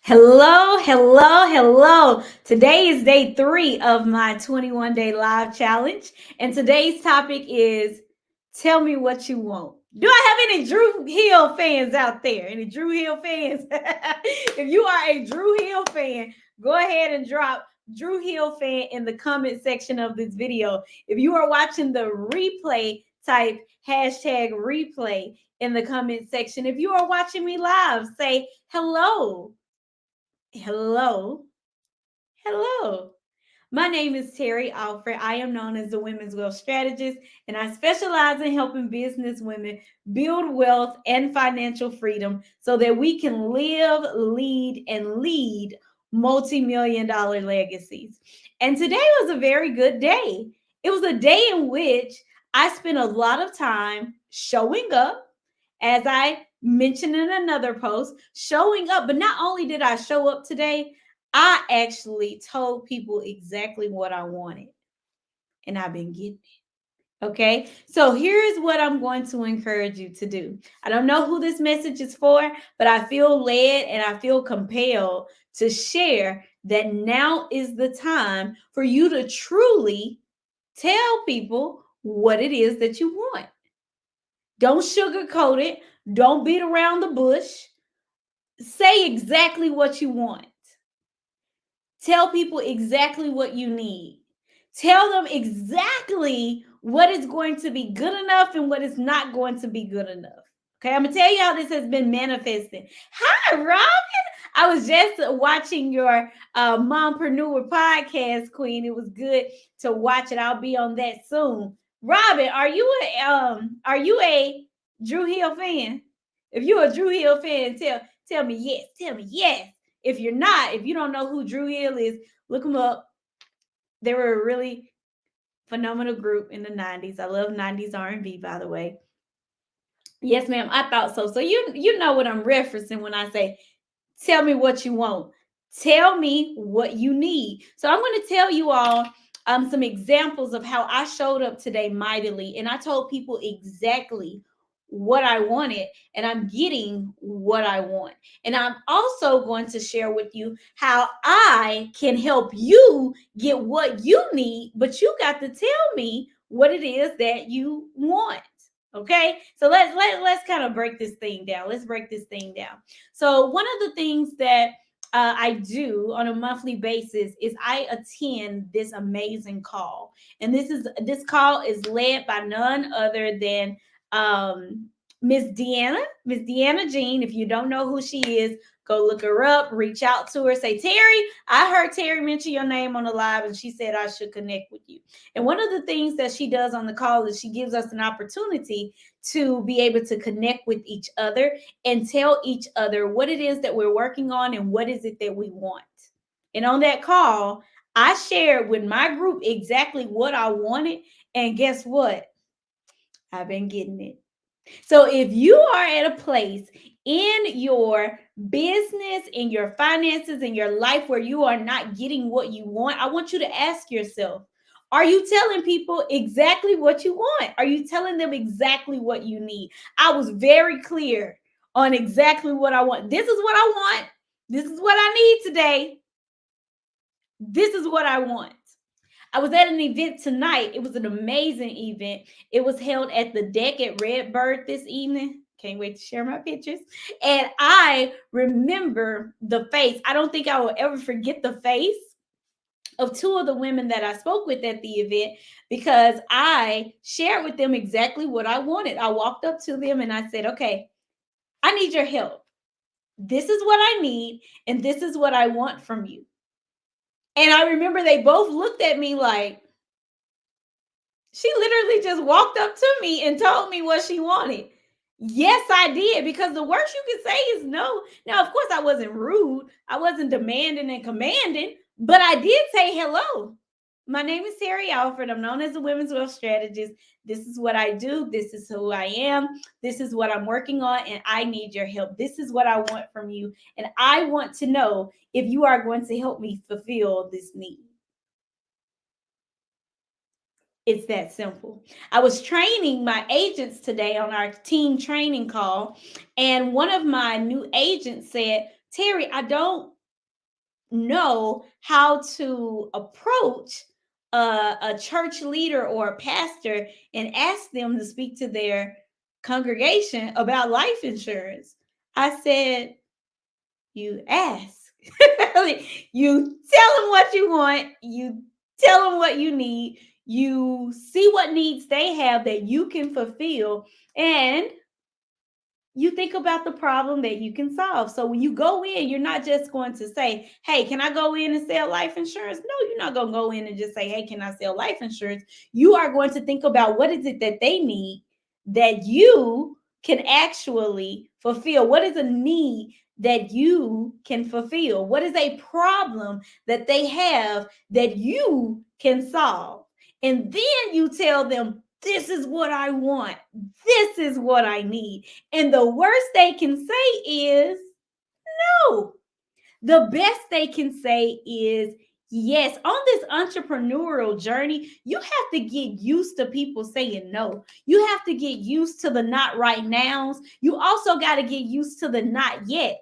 Hello, hello, hello. Today is day 3 of my 21-day live challenge. And today's topic is tell me what you want. Do I have any Drew Hill fans out there? Any Drew Hill fans? If you are a Drew Hill fan, go ahead and drop Drew Hill fan in the comment section of this video. If you are watching the replay, type hashtag replay in the comment section. If you are watching me live, say hello. Hello. Hello. My name is Terry Alfred. I am known as the Women's Wealth Strategist, and I specialize in helping business women build wealth and financial freedom so that we can live, lead, and lead multi-million dollar legacies. And today was a very good day. It was a day in which I spent a lot of time showing up, as I mentioned in another post, showing up. But not only did I show up today, I actually told people exactly what I wanted, and I've been getting it. Okay, so here's what I'm going to encourage you to do. I don't know who this message is for, but I feel led and I feel compelled to share that now is the time for you to truly tell people what it is that you want. Don't sugarcoat it. Don't beat around the bush. Say exactly what you want. Tell people exactly what you need. Tell them exactly what is going to be good enough and what is not going to be good enough. Okay, I'm gonna tell you how this has been manifesting. Hi, Robin. I was just watching your Mompreneur podcast, Queen. It was good to watch it. I'll be on that soon. Robin, are you a Drew Hill fan? If you're a Drew Hill fan, tell me yes. Tell me yes. If you're not, if you don't know who Drew Hill is, look them up. They were a really phenomenal group in the 90s. I love 90s R&B, by the way. Yes, ma'am. I thought so. So you know what I'm referencing when I say tell me what you want. Tell me what you need. So I'm going to tell you all some examples of how I showed up today mightily, and I told people exactly what I wanted, and I'm getting what I want. And I'm also going to share with you how I can help you get what you need, but you got to tell me what it is that you want. Okay, so let's kind of break this thing down. Let's break this thing down. So one of the things that I do on a monthly basis is I attend this amazing call, and this call is led by none other than um, Miss Deanna Jean. If you don't know who she is, go look her up, reach out to her, say, Terry, I heard Terry mention your name on the live, and she said I should connect with you. And one of the things that she does on the call is she gives us an opportunity to be able to connect with each other and tell each other what it is that we're working on and what is it that we want. And on that call, I shared with my group exactly what I wanted. And guess what? I've been getting it. So if you are at a place in your business, in your finances, in your life where you are not getting what you want, I want you to ask yourself, are you telling people exactly what you want? Are you telling them exactly what you need? I was very clear on exactly what I want. This is what I want. This is what I need today. This is what I want. I was at an event tonight. It was an amazing event. It was held at the deck at Redbird this evening. Can't wait to share my pictures. And I remember the face. I don't think I will ever forget the face of two of the women that I spoke with at the event, because I shared with them exactly what I wanted. I walked up to them and I said, okay, I need your help. This is what I need, and this is what I want from you. And I remember they both looked at me like, she literally just walked up to me and told me what she wanted. Yes, I did, because the worst you can say is no. Now, of course, I wasn't rude. I wasn't demanding and commanding, but I did say hello. My name is Terry Alfred. I'm known as a Women's Wealth Strategist. This is what I do. This is who I am. This is what I'm working on, and I need your help. This is what I want from you, and I want to know if you are going to help me fulfill this need. It's that simple. I was training my agents today on our team training call, and one of my new agents said, Terry, I don't know how to approach a church leader or a pastor and ask them to speak to their congregation about life insurance. I said, you ask. You tell them what you want, you tell them what you need, you see what needs they have that you can fulfill, and you think about the problem that you can solve. So when you go in, you're not just going to say, hey, can I go in and sell life insurance? No, you're not going to go in and just say, hey, can I sell life insurance? You are going to think about what is it that they need that you can actually fulfill. What is a need that you can fulfill? What is a problem that they have that you can solve? And then you tell them, this is what I want. This is what I need. And the worst they can say is no. The best they can say is yes. On this entrepreneurial journey, you have to get used to people saying no. You have to get used to the not right nows. You also got to get used to the not yets.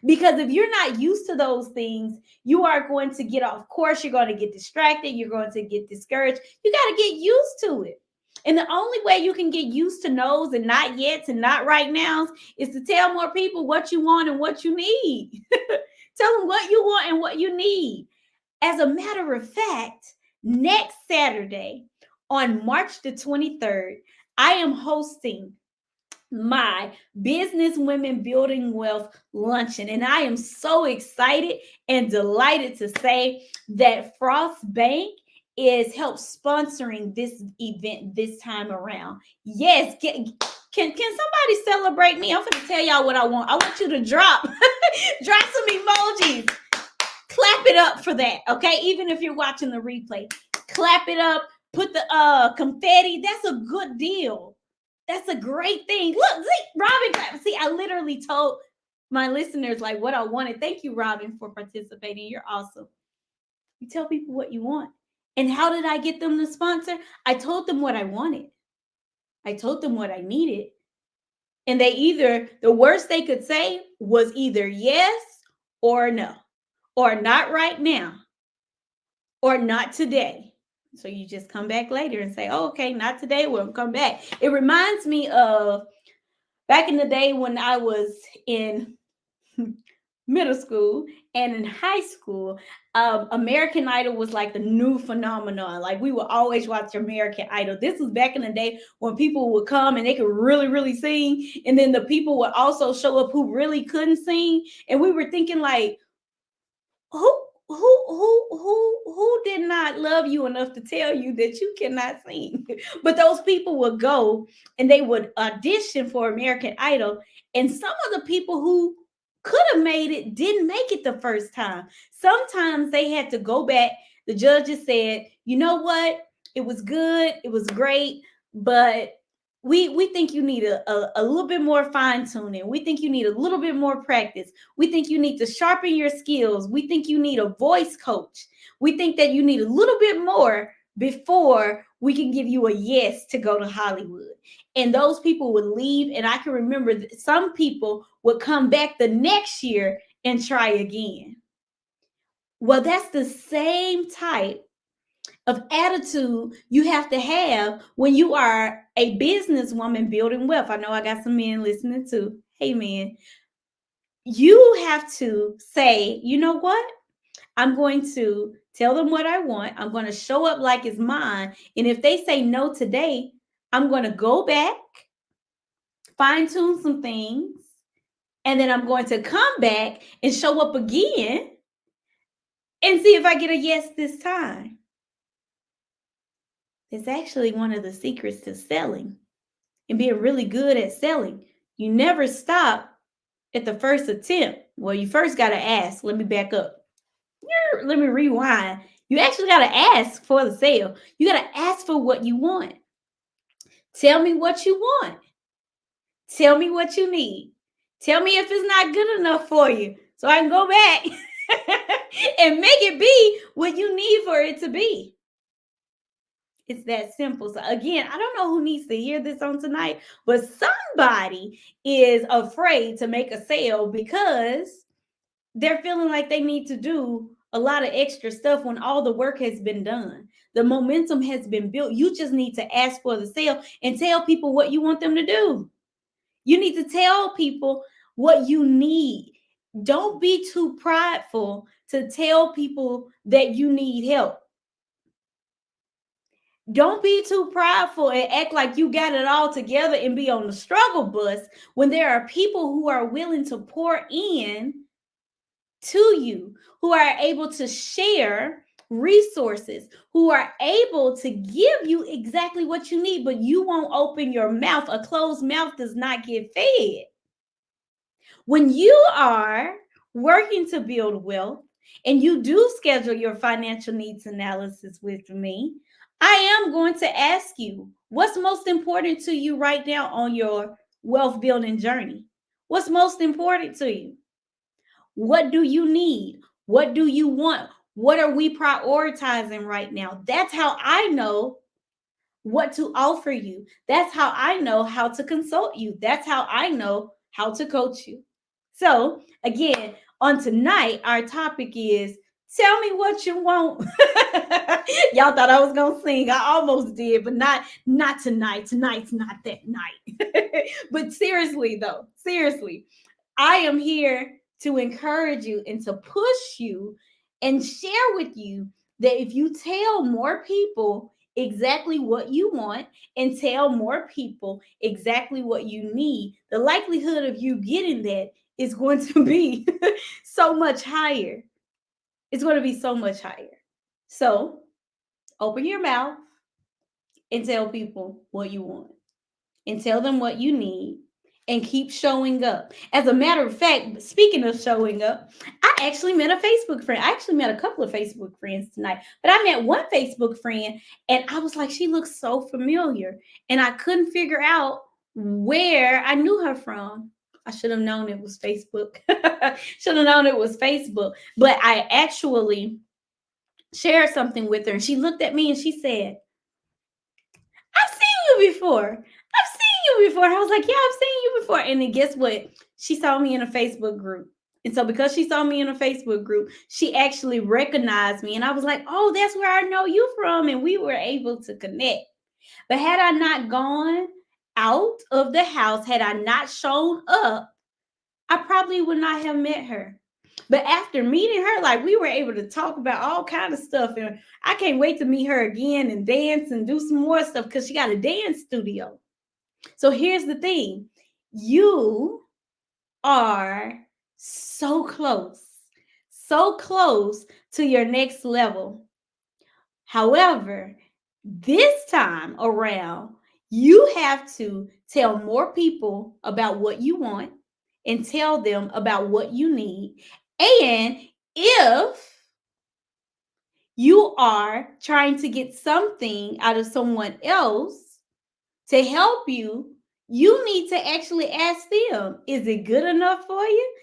Because if you're not used to those things, you are going to get off course. You're going to get distracted. You're going to get discouraged. You got to get used to it. And the only way you can get used to no's and not yets and not right nows is to tell more people what you want and what you need. Tell them what you want and what you need. As a matter of fact, next Saturday on March the 23rd, I am hosting my Business Women Building Wealth Luncheon. And I am so excited and delighted to say that Frost Bank is help sponsoring this event this time around. Yes, can somebody celebrate me? I'm going to tell y'all what I want. I want you to drop some emojis. Clap it up for that, okay? Even if you're watching the replay, clap it up. Put the confetti. That's a good deal. That's a great thing. Look, see, Robin, see, I literally told my listeners like what I wanted. Thank you, Robin, for participating. You're awesome. You tell people what you want. And how did I get them to sponsor? I told them what I wanted. I told them what I needed. And the worst they could say was either yes or no, or not right now, or not today. So you just come back later and say, oh, okay, not today, we'll come back. It reminds me of back in the day when I was in middle school and in high school. American Idol was like the new phenomenon. Like we would always watch American Idol. This was back in the day when people would come and they could really, really sing. And then the people would also show up who really couldn't sing. And we were thinking like, who did not love you enough to tell you that you cannot sing? But those people would go and they would audition for American Idol, and some of the people who could have made it didn't make it the first time. Sometimes they had to go back. The judges said, you know what, it was good, it was great, but we think you need a little bit more fine tuning. We think you need a little bit more practice. We think you need to sharpen your skills. We think you need a voice coach. We think that you need a little bit more before we can give you a yes to go to Hollywood. And those people would leave. And I can remember that some people would come back the next year and try again. Well, that's the same type of attitude you have to have when you are a businesswoman building wealth. I know I got some men listening too. Hey, man, you have to say, you know what? I'm going to tell them what I want. I'm going to show up like it's mine. And if they say no today, I'm going to go back, fine tune some things, and then I'm going to come back and show up again and see if I get a yes this time. It's actually one of the secrets to selling and being really good at selling. You never stop at the first attempt. Well, you first got to ask. Let me back up. Let me rewind. You actually got to ask for the sale. You got to ask for what you want. Tell me what you want. Tell me what you need. Tell me if it's not good enough for you so I can go back and make it be what you need for it to be. It's that simple. So again, I don't know who needs to hear this on tonight, but somebody is afraid to make a sale because they're feeling like they need to do a lot of extra stuff when all the work has been done. The momentum has been built. You just need to ask for the sale and tell people what you want them to do. You need to tell people what you need. Don't be too prideful to tell people that you need help. Don't be too prideful and act like you got it all together and be on the struggle bus when there are people who are willing to pour in to you, who are able to share resources, who are able to give you exactly what you need, but you won't open your mouth. A closed mouth does not get fed. When you are working to build wealth and you do schedule your financial needs analysis with me, I am going to ask you what's most important to you right now on your wealth building journey. What's most important to you? What do you need? What do you want? What are we prioritizing right now? That's how I know what to offer you. That's how I know how to consult you. That's how I know how to coach you. So, again, on tonight, our topic is tell me what you want. Y'all thought I was gonna sing. I almost did, but not tonight. Tonight's not that night. But seriously, though, seriously, I am here to encourage you and to push you and share with you that if you tell more people exactly what you want and tell more people exactly what you need, the likelihood of you getting that is going to be so much higher. It's going to be so much higher. So open your mouth and tell people what you want and tell them what you need and keep showing up. As a matter of fact, speaking of showing up, I actually met a Facebook friend. I actually met a couple of Facebook friends tonight, but I met one Facebook friend and I was like, she looks so familiar. And I couldn't figure out where I knew her from. I should have known it was Facebook. Should have known it was Facebook. But I actually shared something with her and she looked at me and she said, I've seen you before. I've seen you before. And I was like, yeah, I've seen you before. And then guess what? She saw me in a Facebook group. And so because she saw me in a Facebook group, she actually recognized me. And I was like, oh, that's where I know you from. And we were able to connect. But had I not gone out of the house, had I not shown up, I probably would not have met her. But after meeting her, like we were able to talk about all kind of stuff. And I can't wait to meet her again and dance and do some more stuff because she got a dance studio. So here's the thing. You are so close to your next level. However, this time around, you have to tell more people about what you want and tell them about what you need. And if you are trying to get something out of someone else to help you, you need to actually ask them, is it good enough for you?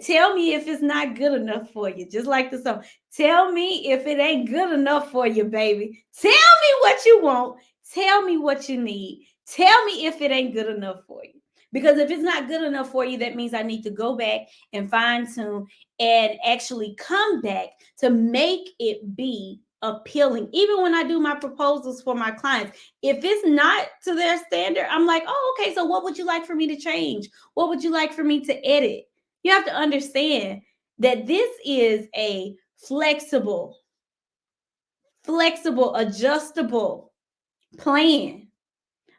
Tell me if it's not good enough for you. Just like the song. Tell me if it ain't good enough for you, baby. Tell me what you want. Tell me what you need. Tell me if it ain't good enough for you. Because if it's not good enough for you, that means I need to go back and fine tune and actually come back to make it be appealing. Even when I do my proposals for my clients, if it's not to their standard, I'm like, oh, okay, so what would you like for me to change? What would you like for me to edit? You have to understand that this is a flexible, adjustable plan,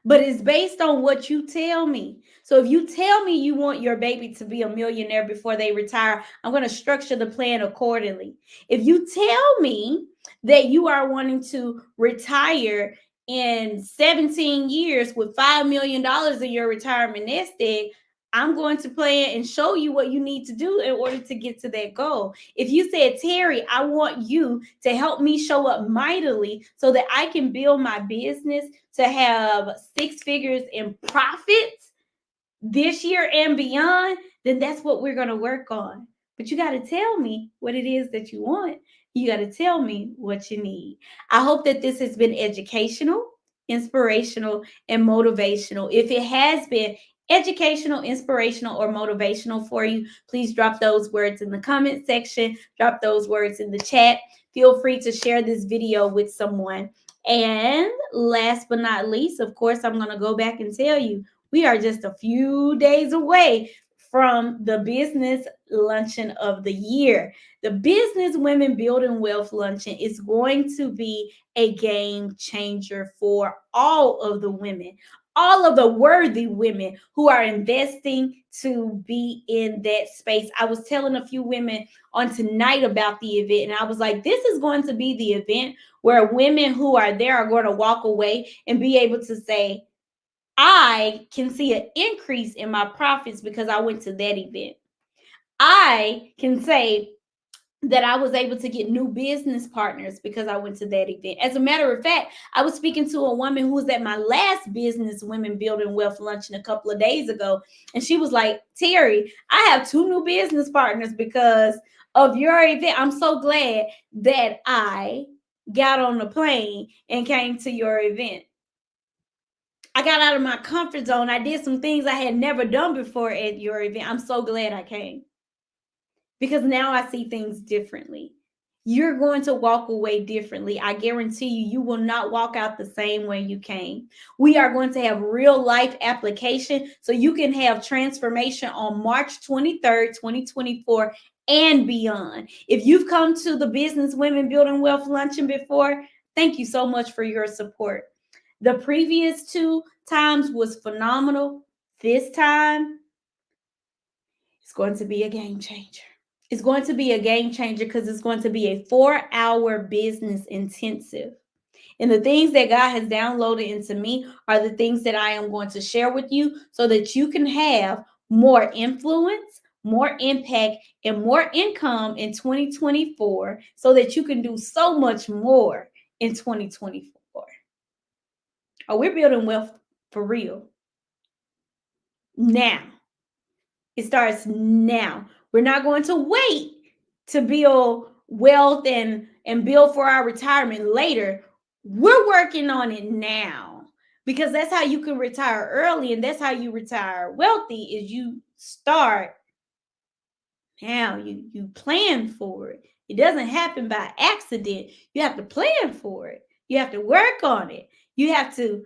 but it's based on what you tell me. So if you tell me you want your baby to be a millionaire before they retire, I'm going to structure the plan accordingly. If you tell me that you are wanting to retire in 17 years with $5 million in your retirement nest egg, I'm going to plan and show you what you need to do in order to get to that goal. If you said, Terry, I want you to help me show up mightily so that I can build my business to have 6 figures in profits this year and beyond, then that's what we're going to work on. But you got to tell me what it is that you want. You got to tell me what you need. I hope that this has been educational, inspirational, and motivational. If it has been, educational, inspirational, or motivational for you, please drop those words in the comment section. Drop those words in the chat. Feel free to share this video with someone. And last but not least, of course, I'm going to go back and tell you, we are just a few days away from the business luncheon of the year. The Business Women Building Wealth Luncheon is going to be a game changer for all of the women, all of the worthy women who are investing to be in that space. I was telling a few women on tonight about the event, and I was like, this is going to be the event where women who are there are going to walk away and be able to say, I can see an increase in my profits because I went to that event. I can say that I was able to get new business partners because I went to that event. As a matter of fact, I was speaking to a woman who was at my last Business Women Building Wealth luncheon a couple of days ago. And she was like, Terry, I have 2 new business partners because of your event. I'm so glad that I got on the plane and came to your event. I got out of my comfort zone. I did some things I had never done before at your event. I'm so glad I came because now I see things differently. You're going to walk away differently. I guarantee you, you will not walk out the same way you came. We are going to have real life application so you can have transformation on March 23rd, 2024 and beyond. If you've come to the Business Women Building Wealth Luncheon before, thank you so much for your support. The previous 2 times was phenomenal. This time, it's going to be a game changer. It's going to be a game changer because it's going to be a 4-hour business intensive. And the things that God has downloaded into me are the things that I am going to share with you so that you can have more influence, more impact, and more income in 2024 so that you can do so much more in 2024. Oh, we're building wealth for real. Now. It starts now. We're not going to wait to build wealth and build for our retirement later. We're working on it now because that's how you can retire early and that's how you retire wealthy is you start now. You plan for it. It doesn't happen by accident. You have to plan for it. You have to work on it. You have to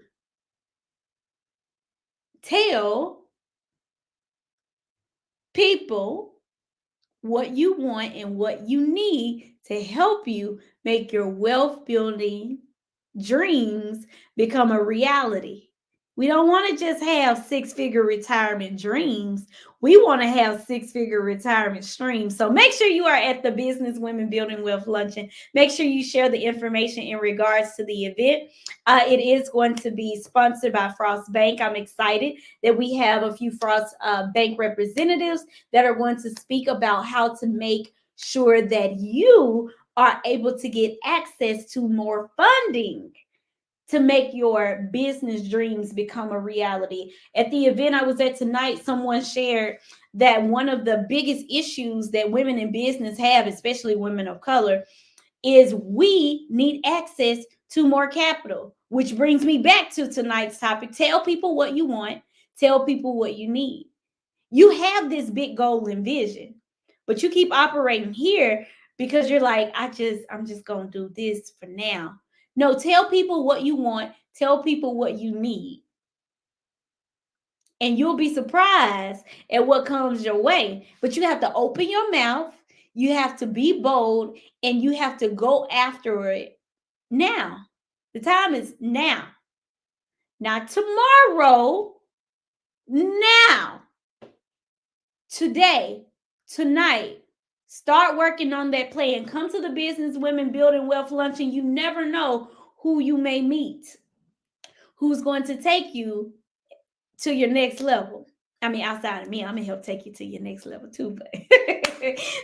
tell people what you want and what you need to help you make your wealth building dreams become a reality. We don't want to just have 6-figure retirement dreams. We want to have 6-figure retirement streams. So make sure you are at the Business Women Building Wealth Luncheon. Make sure you share the information in regards to the event. It is going to be sponsored by Frost Bank. I'm excited that we have a few Frost Bank representatives that are going to speak about how to make sure that you are able to get access to more funding to make your business dreams become a reality. At the event I was at tonight, someone shared that one of the biggest issues that women in business have, especially women of color, is we need access to more capital, which brings me back to tonight's topic. Tell people what you want, tell people what you need. You have this big goal and vision, but you keep operating here because you're like, I'm just going to do this for now. No, tell people what you want, tell people what you need. And you'll be surprised at what comes your way. But you have to open your mouth, you have to be bold, and you have to go after it now. The time is now. Not tomorrow, now. Today, tonight. Start working on that plan. Come to the Business Women Building Wealth Luncheon. You never know who you may meet, who's going to take you to your next level. I mean, outside of me, I'm going to help take you to your next level too.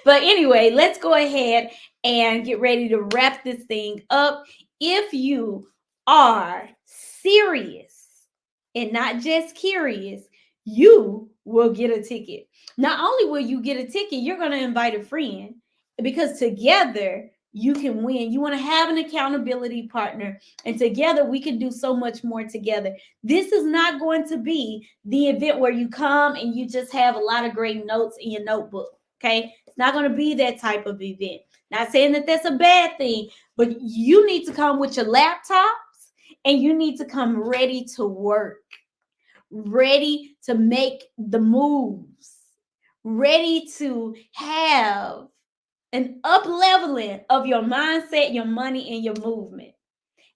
But anyway, let's go ahead and get ready to wrap this thing up. If you are serious and not just curious, you will get a ticket. Not only will you get a ticket, you're going to invite a friend because together you can win. You want to have an accountability partner, and together we can do so much more together. This is not going to be the event where you come and you just have a lot of great notes in your notebook. Okay, it's not going to be that type of event. Not saying that that's a bad thing, but you need to come with your laptops and you need to come ready to work, ready to make the moves, ready to have an up leveling of your mindset, your money, and your movement.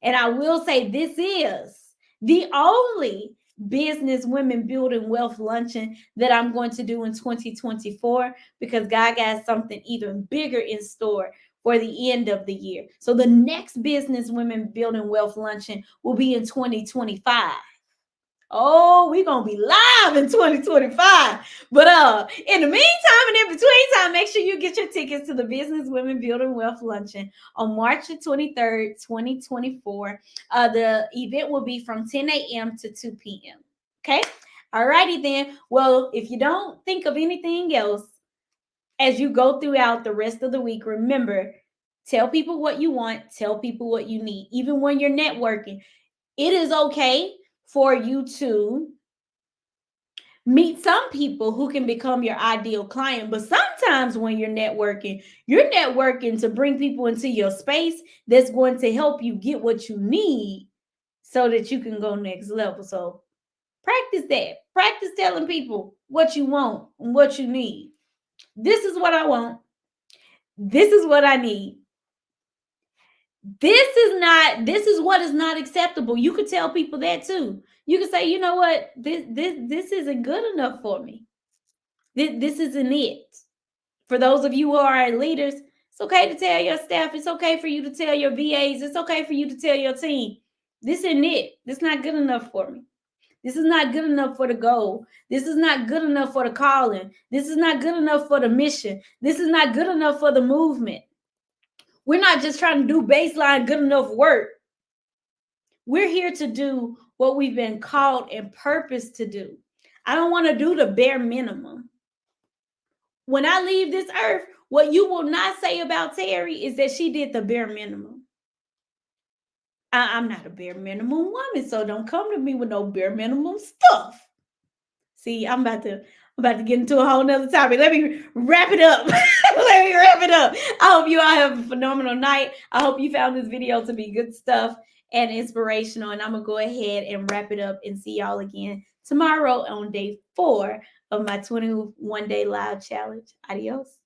And I will say this is the only business women building wealth luncheon that I'm going to do in 2024, because God got something even bigger in store for the end of the year. So the next business women building wealth luncheon will be in 2025. Oh, we're gonna be live in 2025. But in the meantime and in between time, make sure you get your tickets to the Business Women Building Wealth Luncheon on March the 23rd, 2024. The event will be from 10 a.m. to 2 p.m. Okay. All righty then. Well, if you don't think of anything else as you go throughout the rest of the week, remember, tell people what you want, tell people what you need. Even when you're networking, it is okay for you to meet some people who can become your ideal client. But sometimes when you're networking to bring people into your space that's going to help you get what you need so that you can go next level. So practice that. Practice telling people what you want and what you need. This is what I want. This is what I need. This is what is not acceptable. You could tell people that too. You could say, you know what, this isn't good enough for me. This isn't it. For those of you who are leaders, it's okay to tell your staff. It's okay for you to tell your VAs. It's okay for you to tell your team, this isn't it. This is not good enough for me. This is not good enough for the goal. This is not good enough for the calling. This is not good enough for the mission. This is not good enough for the movement. We're not just trying to do baseline good enough work. We're here to do what we've been called and purposed to do. I don't want to do the bare minimum. When I leave this earth, what you will not say about Terry is that she did the bare minimum. I'm not a bare minimum woman, so don't come to me with no bare minimum stuff. See, I'm about to get into a whole nother topic. Let me wrap it up. I hope you all have a phenomenal night. I hope you found this video to be good stuff and inspirational. And I'm going to go ahead and wrap it up and see y'all again tomorrow on day 4 of my 21 day live challenge. Adios.